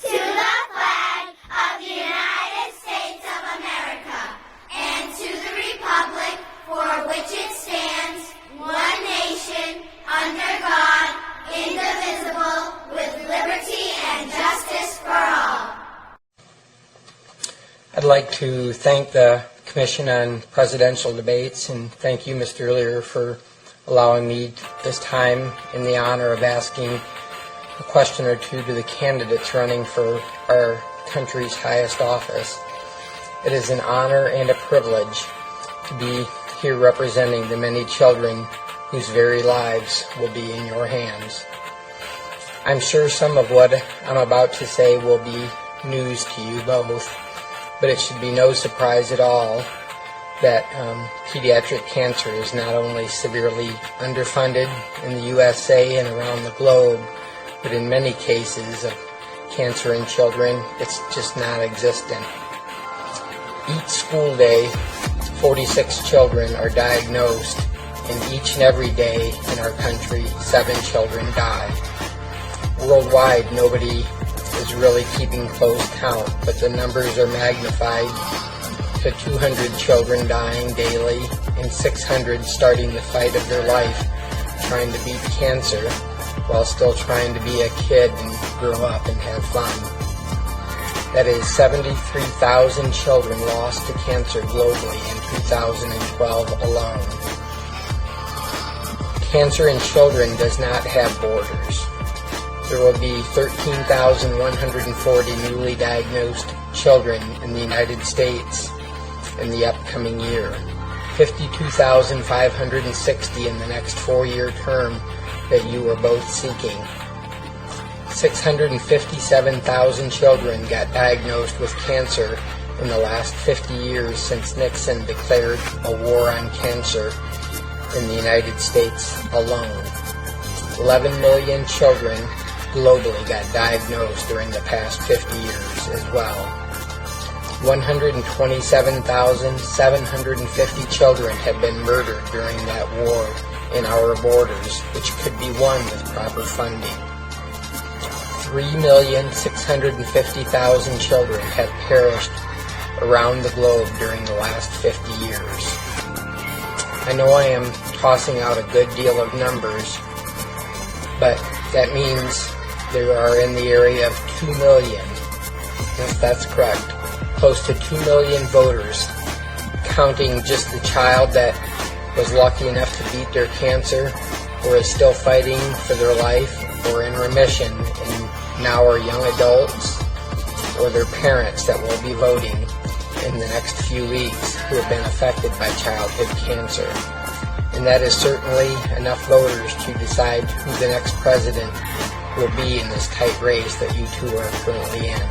to the flag of the United States of America and to the republic for which it stands, one nation, under God, indivisible, with liberty and justice for all. I'd like to thank the Commission on Presidential Debates and thank you, Mr. Lear, for allowing me this time in the honor of asking a question or two to the candidates running for our country's highest office. It is an honor and a privilege to be here representing the many children whose very lives will be in your hands. I'm sure some of what I'm about to say will be news to you both, but it should be no surprise at all that pediatric cancer is not only severely underfunded in the USA and around the globe, but in many cases of cancer in children, it's just non-existent. Each school day, 46 children are diagnosed, and each and every day in our country, 7 children die. Worldwide, nobody is really keeping close count, but the numbers are magnified to 200 children dying daily and 600 starting the fight of their life trying to beat cancer while still trying to be a kid and grow up and have fun. That is 73,000 children lost to cancer globally in 2012 alone. Cancer in children does not have borders. There will be 13,140 newly diagnosed children in the United States in the upcoming year, 52,560 in the next 4-year term that you are both seeking. 657,000 children got diagnosed with cancer in the last 50 years since Nixon declared a war on cancer in the United States alone. 11 million children globally got diagnosed during the past 50 years as well. 127,750 children have been murdered during that war in our borders, which could be won with proper funding. 3,650,000 children have perished around the globe during the last 50 years. I know I am tossing out a good deal of numbers, but that means there are in the area of 2 million, if that's correct, close to 2 million voters, counting just the child that was lucky enough to beat their cancer or is still fighting for their life or in remission and now are young adults, or their parents that will be voting in the next few weeks who have been affected by childhood cancer. And that is certainly enough voters to decide who the next president will be in this tight race that you two are currently in.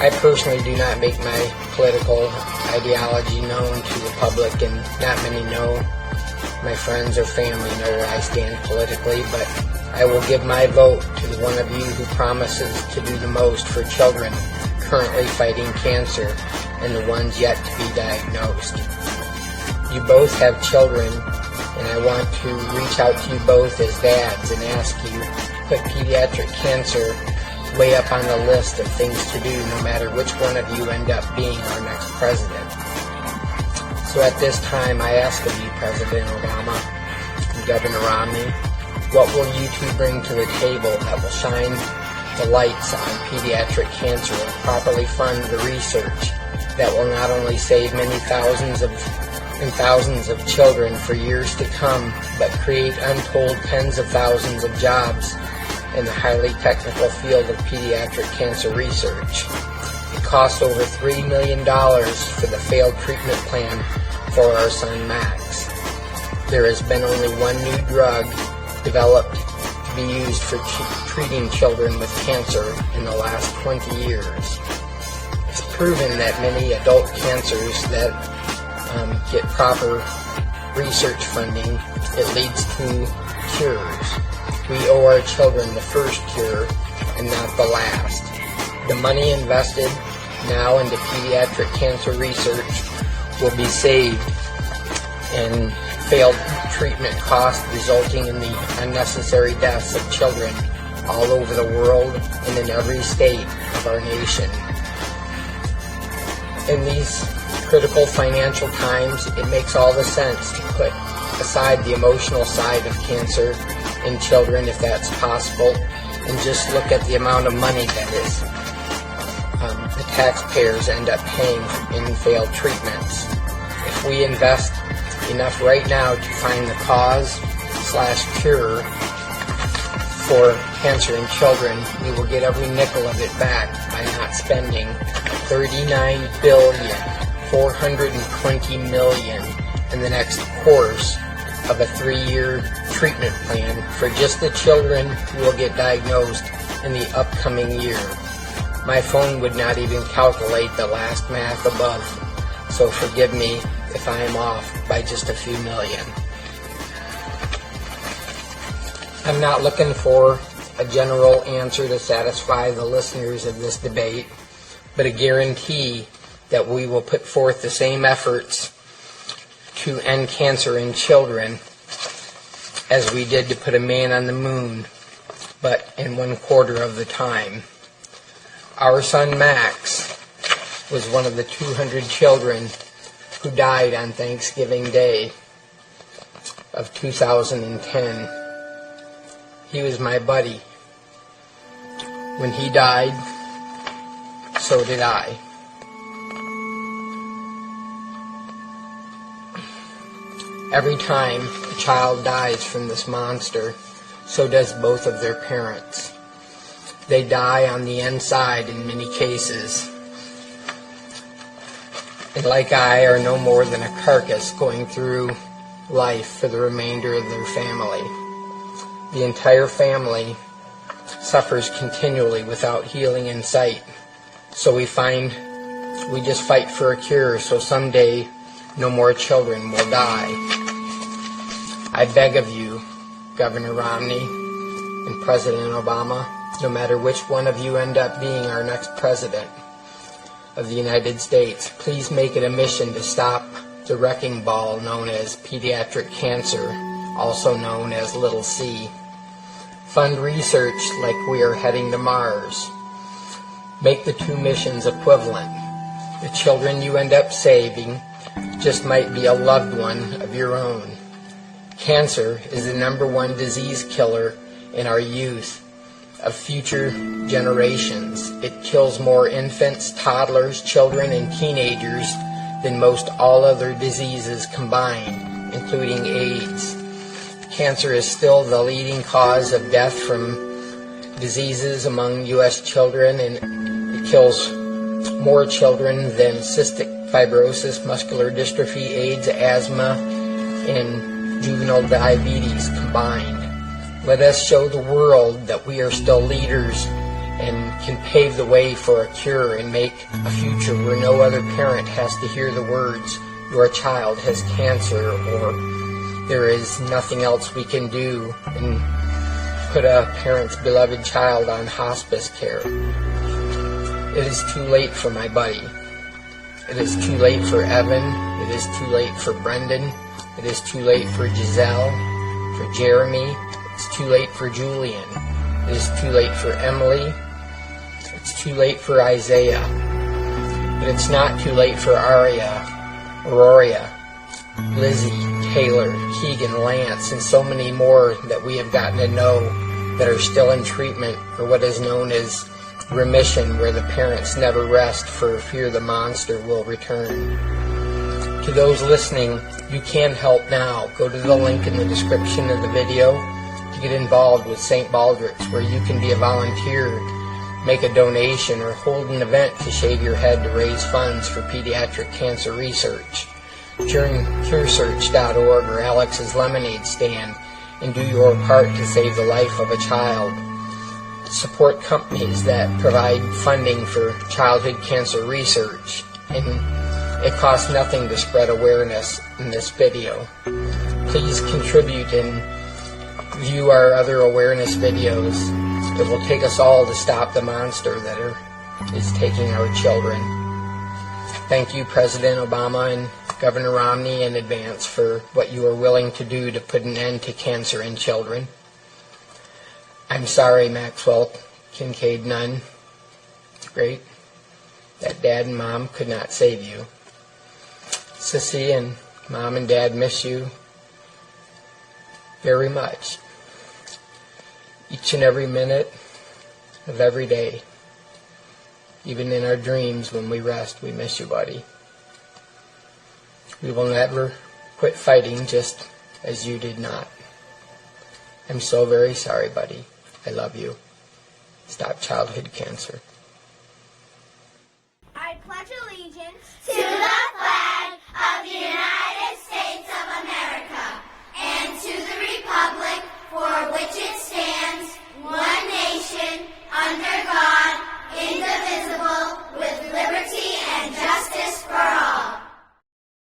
I personally do not make my political ideology known to the public, and not many know, my friends or family know where I stand politically, but I will give my vote to the one of you who promises to do the most for children currently fighting cancer and the ones yet to be diagnosed. You both have children, and I want to reach out to you both as dads and ask you to put pediatric cancer way up on the list of things to do no matter which one of you end up being our next president. So at this time, I ask of you, President Obama and Governor Romney, what will you two bring to the table that will shine the lights on pediatric cancer and properly fund the research that will not only save many thousands of children for years to come, but create untold tens of thousands of jobs in the highly technical field of pediatric cancer research. It costs over $3 million for the failed treatment plan for our son Max. There has been only one new drug developed to be used for treating children with cancer in the last 20 years. It's proven that many adult cancers that get proper research funding, it leads to cures. We owe our children the first cure and not the last. The money invested now into pediatric cancer research will be saved in failed treatment costs resulting in the unnecessary deaths of children all over the world and in every state of our nation. In these critical financial times, it makes all the sense to put aside the emotional side of cancer in children, if that's possible, and just look at the amount of money that is the taxpayers end up paying in failed treatments. If we invest enough right now to find the cause/cure for cancer in children, we will get every nickel of it back by not spending $39,420 million in the next course of a 3-year treatment plan for just the children who will get diagnosed in the upcoming year. My phone would not even calculate the last math above, so forgive me if I am off by just a few million. I'm not looking for a general answer to satisfy the listeners of this debate, but a guarantee that we will put forth the same efforts to end cancer in children as we did to put a man on the moon, but in 1/4 of the time. Our son Max was one of the 200 children who died on Thanksgiving Day of 2010. He was my buddy. When he died, so did I. Every time a child dies from this monster, so does both of their parents. They die on the inside in many cases, and like I, are no more than a carcass going through life for the remainder of their family. The entire family suffers continually without healing in sight. So we just fight for a cure so someday no more children will die. I beg of you, Governor Romney and President Obama, no matter which one of you end up being our next president of the United States, please make it a mission to stop the wrecking ball known as pediatric cancer, also known as Little C. Fund research like we are heading to Mars. Make the two missions equivalent. The children you end up saving just might be a loved one of your own. Cancer is the #1 disease killer in our youth of future generations. It kills more infants, toddlers, children, and teenagers than most all other diseases combined, including AIDS. Cancer is still the leading cause of death from diseases among U.S. children, and it kills more children than cystic fibrosis, muscular dystrophy, AIDS, asthma, and juvenile diabetes combined. Let us show the world that we are still leaders and can pave the way for a cure and make a future where no other parent has to hear the words, "Your child has cancer," or "There is nothing else we can do," and put a parent's beloved child on hospice care. It is too late for my buddy. It is too late for Evan. It is too late for Brendan. It is too late for Giselle, for Jeremy. It's too late for Julian. It is too late for Emily. It's too late for Isaiah. But it's not too late for Aria, Aurora, Lizzie, Taylor, Keegan, Lance, and so many more that we have gotten to know that are still in treatment for what is known as remission, where the parents never rest for fear the monster will return. To those listening, you can help now. Go to the link in the description of the video to get involved with St. Baldrick's, where you can be a volunteer, make a donation, or hold an event to shave your head to raise funds for pediatric cancer research. Join CureSearch.org or Alex's Lemonade Stand and do your part to save the life of a child. Support companies that provide funding for childhood cancer research, and it costs nothing to spread awareness in this video. Please contribute and view our other awareness videos. It will take us all to stop the monster that is taking our children. Thank you, President Obama and Governor Romney, in advance for what you are willing to do to put an end to cancer in children. I'm sorry, Maxwell Kincaid Nunn. Great that Dad and Mom could not save you. Sissy and Mom and Dad miss you very much. Each and every minute of every day. Even in our dreams when we rest, we miss you, buddy. We will never quit fighting just as you did not. I'm so very sorry, buddy. I love you. Stop childhood cancer.